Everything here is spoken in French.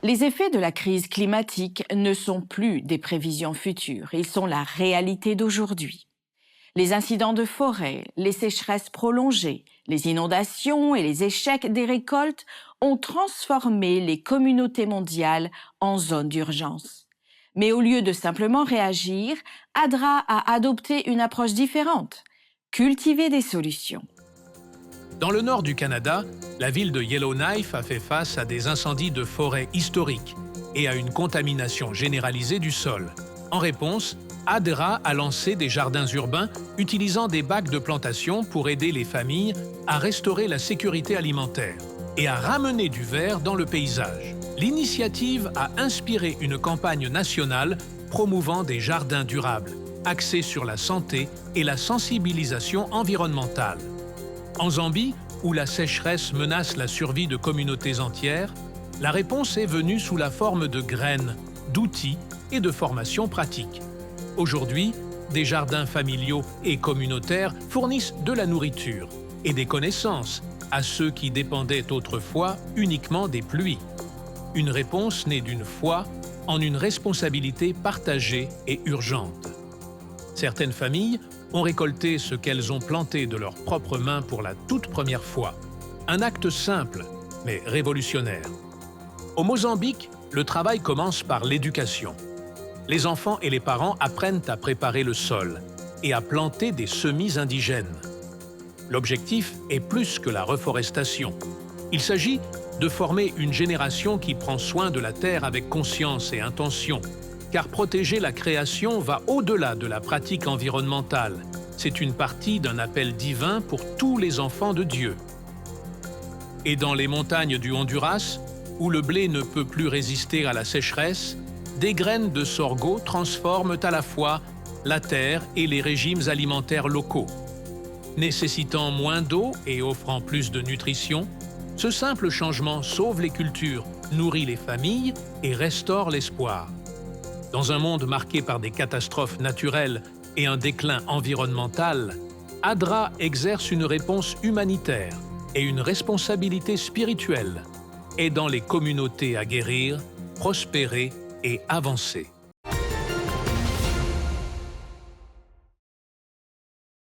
Les effets de la crise climatique ne sont plus des prévisions futures, ils sont la réalité d'aujourd'hui. Les incidents de forêt, les sécheresses prolongées, les inondations et les échecs des récoltes ont transformé les communautés mondiales en zones d'urgence. Mais au lieu de simplement réagir, ADRA a adopté une approche différente: cultiver des solutions. Dans le nord du Canada, la ville de Yellowknife a fait face à des incendies de forêt historiques et à une contamination généralisée du sol. En réponse, ADRA a lancé des jardins urbains utilisant des bacs de plantation pour aider les familles à restaurer la sécurité alimentaire et à ramener du vert dans le paysage. L'initiative a inspiré une campagne nationale promouvant des jardins durables, axés sur la santé et la sensibilisation environnementale. En Zambie, où la sécheresse menace la survie de communautés entières, la réponse est venue sous la forme de graines, d'outils et de formations pratiques. Aujourd'hui, des jardins familiaux et communautaires fournissent de la nourriture et des connaissances à ceux qui dépendaient autrefois uniquement des pluies. Une réponse née d'une foi en une responsabilité partagée et urgente. Certaines familles ont récolté ce qu'elles ont planté de leurs propres mains pour la toute première fois. Un acte simple, mais révolutionnaire. Au Mozambique, le travail commence par l'éducation. Les enfants et les parents apprennent à préparer le sol et à planter des semis indigènes. L'objectif est plus que la reforestation. Il s'agit de former une génération qui prend soin de la terre avec conscience et intention, car protéger la création va au-delà de la pratique environnementale. C'est une partie d'un appel divin pour tous les enfants de Dieu. Et dans les montagnes du Honduras, où le blé ne peut plus résister à la sécheresse, des graines de sorgho transforment à la fois la terre et les régimes alimentaires locaux. Nécessitant moins d'eau et offrant plus de nutrition, ce simple changement sauve les cultures, nourrit les familles et restaure l'espoir. Dans un monde marqué par des catastrophes naturelles et un déclin environnemental, ADRA exerce une réponse humanitaire et une responsabilité spirituelle, aidant les communautés à guérir, prospérer et avancer.